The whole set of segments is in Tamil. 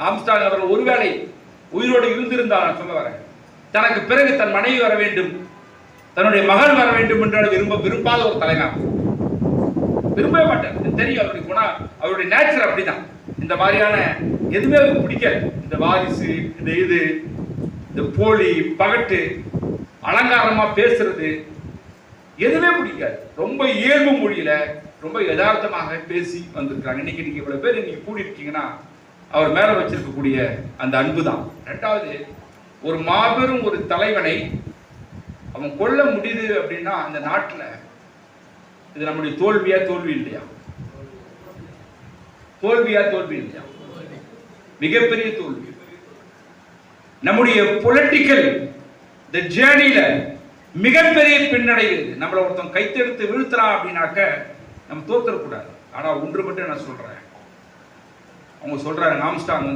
ஆம்ஸ்ட்ராங் அவர்கள் ஒருவேளை உயிரோடு இருந்திருந்தால் நான் சொல்ல வரேன், தனக்கு பிறகு தன் மனைவி வர வேண்டும், தன்னுடைய மகன் வர வேண்டும் என்று விரும்பாத ஒரு தலைவர். விரும்பவே மாட்டார். தெரியும் அவருடைய குணம், அவருடைய நேச்சர் அப்படிதான். இந்த மாதிரியான எதுவுமே அவருக்கு பிடிக்காது. இந்த வாரிசு, இந்த போலி பகட்டு, அலங்காரமா பேசுறது எதுவுமே பிடிக்காது. ரொம்ப இயல்பு மொழியில ரொம்ப யதார்த்தமாக பேசி வந்திருக்காங்க. இன்னைக்கு நீங்க இவ்வளவு பேர் இன்னைக்கு கூடி இருக்கீங்கன்னா அவர் மேல வச்சிருக்கக்கூடிய அந்த அன்பு தான். ரெண்டாவது, ஒரு மாபெரும் ஒரு தலைவனை அவன் கொல்ல முடியுது அப்படின்னா அந்த நாட்டில் இது நம்முடைய தோல்வி இல்லையா? மிகப்பெரிய தோல்வி. நம்முடைய பொலிட்டிக்கல் ஜேர்னில மிகப்பெரிய பின்னடைவு. நம்மளை ஒருத்தன் கைத்தெடுத்து வீழ்த்தலாம் அப்படின்னாக்க நம்ம தோத்துடக்கூடாது. ஆனா ஒன்று மட்டும் நான் சொல்றேன், அவங்க சொல்றாரு ஆம்ஸ்ட்ராங்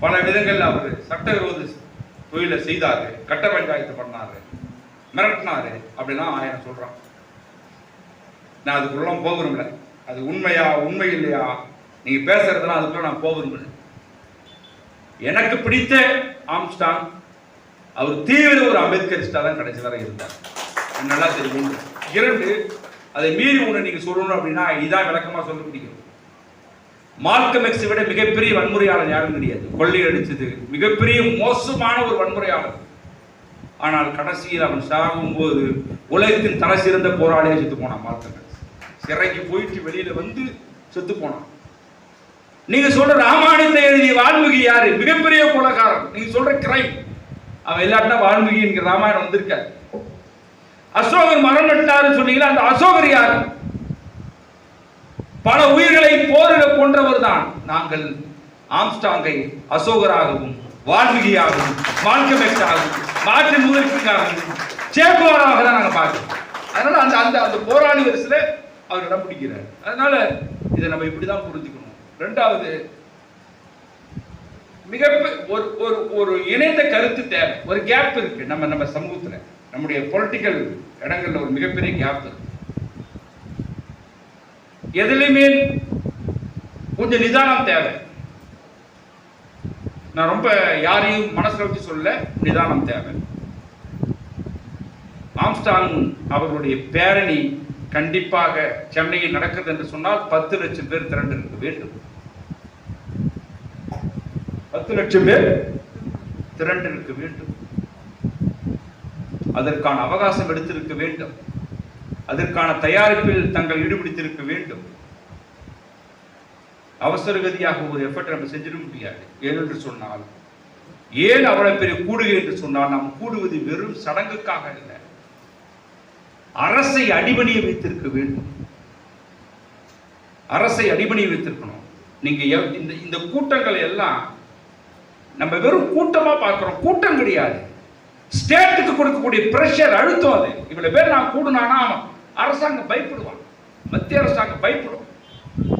பல விதங்கள்ல அவர் சட்டவிரோத தொழிலை செய்தாரு, கட்ட பஞ்சாயத்து பண்ணாரு, மிரட்டினாரு அப்படிலாம் ஆயிரம் சொல்றான். நான் அதுக்குள்ள போக விரும்பல. அது உண்மையா உண்மை இல்லையா நீங்க பேசுறதுலாம் அதுக்குள்ள நான் போக விரும்பல. எனக்கு பிடித்த ஆம்ஸ்ட்ராங் அவர் தீவிர ஒரு அம்பேத்கரிஸ்டா தான் கடைசி வரை இருந்தார். நல்லா தெரியும். இரண்டு, அதை மீறி ஒன்று நீங்க சொல்லணும் அப்படின்னா இதான் விளக்கமா சொல்ல முடியும். மால்கம் எக்ஸை விட மிகப்பெரிய வன்முறையாளர் யாரும் கிடையாது. கொள்ளையடிச்சது மிகப்பெரிய மோசமான ஒரு வன்முறையாளர். ஆனால் கடைசியில் அவன் சாகும்போது உலகத்தின் தலை சிறந்த போராளியை செத்து போனான். மால்கம் எக்ஸ் சிறைக்கு போயிட்டு வெளியில செத்து போனான். நீங்க சொல்ற ராமாயணத்தை எழுதிய வால்மீகி யாரு? மிகப்பெரிய கொலைகாரன். நீங்க சொல்ற கிரைம். அவன் இல்லாட்டா வால்மீகி என்கிற ராமாயணம் வந்திருக்காரு. அசோகர் மரம் நட்டாரு சொன்னீங்களா, அந்த அசோகர் யாரு? பல உயிர்களை போரில் கொன்றவர் தான். நாங்கள் ஆம்ஸ்ட்ராங்கை அசோகராகவும் வால்மீகியாகவும் மால்கம் எக்ஸ் ஆகவும் மார்ட்டின் லூதர் கிங்காகவும் சேகுவாராக தான் நாங்கள் பார்க்கிறோம். அதனால அந்த அந்த அந்த போராளி வரிசையில அவர் இடம் பிடிக்கிறார். அதனால இதை நம்ம இப்படிதான் புரிஞ்சுக்கணும். ரெண்டாவது, மிக ஒரு இணைந்த கருத்து தேவை. ஒரு கேப் இருக்கு நம்ம சமூகத்துல, நம்முடைய பொலிட்டிக்கல் இடங்கள்ல ஒரு மிகப்பெரிய கேப் இருக்கு. எதுலையுமே கொஞ்சம் நிதானம் தேவை. நான் ரொம்ப யாரையும் மனசுல வச்சு சொல்ல, நிதானம் தேவை. ஆம்ஸ்ட்ராங் அவர்களுடைய பேரணி கண்டிப்பாக சென்னையில் நடக்குது என்று சொன்னால் 10 லட்சம் பேர் திரண்டு இருக்க வேண்டும். 10 லட்சம் பேர் திரண்டு இருக்க வேண்டும். அதற்கான அவகாசம் எடுத்திருக்க வேண்டும். அதற்கான தயாரிப்பில் தங்கள் ஈடுபடுத்தியிருக்க வேண்டும். அவசர கதியாக ஒரு எஃபர்ட் நம்ம செஞ்சிட முடியாது. ஏனென்று சொன்னால், ஏன் அவ்வளவு பெரிய கூடுகை என்று சொன்னால், நாம் கூடுவது வெறும் சடங்குக்காக இல்லை, அரசை அடிபணிய வைத்திருக்க வேண்டும். அரசை அடிபணிய வைத்திருக்கணும். நீங்க இந்த கூட்டங்கள் எல்லாம் நம்ம வெறும் கூட்டமா பார்க்கிறோம். கூட்டம் கிடையாது, ஸ்டேட்டுக்கு கொடுக்கக்கூடிய பிரஷர், அழுத்தம். அது இவ்வளவு பேர் நான் கூடுனானா அரசாங்கம் பயப்படுவான், மத்திய அரசாங்கம் பயப்படும்,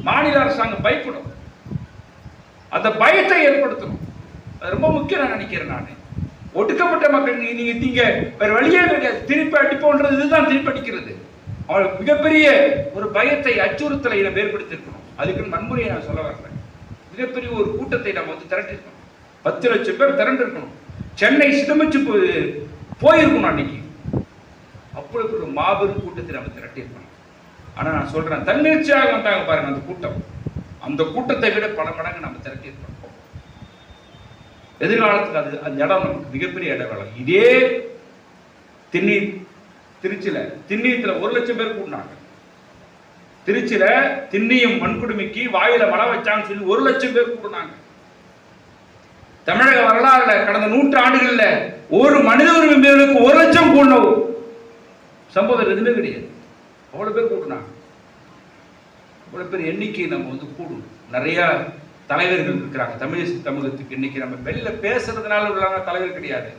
மாநில அரசாங்கம் பயப்படும். அந்த பயத்தை ஏற்படுத்தணும். அது ரொம்ப முக்கியம் நான் நினைக்கிறேன். நான் ஒடுக்கப்பட்ட மக்கள் நீங்க வேற வழியே கிடையாது. திருப்பி அடிப்போன்றது இதுதான். திருப்பி அடிக்கிறது அவங்களுக்கு மிகப்பெரிய ஒரு பயத்தை, அச்சுறுத்தலை நம்ம ஏற்படுத்தியிருக்கணும். அதுக்கு வன்முறையை நான் சொல்ல வரேன். மிகப்பெரிய ஒரு கூட்டத்தை நம்ம திரட்டிருக்கணும். 10 லட்சம் பேர் திரண்டு இருக்கணும். சென்னை சிதமிச்சு போயிருக்கணும் அன்னைக்கு. அப்படி ஒரு மாபெரும் கூட்டத்தை நம்ம திரட்டியிருக்கணும். ஆனா நான் சொல்றேன், தன்னிச்சையாக வந்தாங்க பாருங்க அந்த கூட்டம். அந்த கூட்டத்தை விட பல மடங்கு நம்ம திரட்டியிருக்கணும். எதிர்காலத்துக்கு அந்த இடம் நமக்கு மிகப்பெரிய இடம் வேலை. இதே திருச்சியில திண்ணீத்துல 1 லட்சம் பேர் கூட்டினாங்க. திருச்சியில திண்ணியும் மண்குடுமிக்கு வாயில மழை வச்சான்னு சொல்லி 1 லட்சம் பேர் கூட்டினாங்க. தமிழக வரலாறுல கடந்த 100 ஆண்டுகள்ல ஒரு மனித உரிமை மீறலுக்கு 1 லட்சம் கூடின சம்பவம் எதுவுமே கிடையாது. அவ்வளவு பேர் கூட்டினாங்க. அவ்வளவு பேர் எண்ணிக்கை நம்ம கூடும். நிறைய தலைவர்கள் இருக்கிறாங்க தமிழ் சமூகத்துக்கு. இன்னைக்கு நம்ம வெளியில பேசுறதுனால உள்ளாங்க தலைவர் கிடையாது.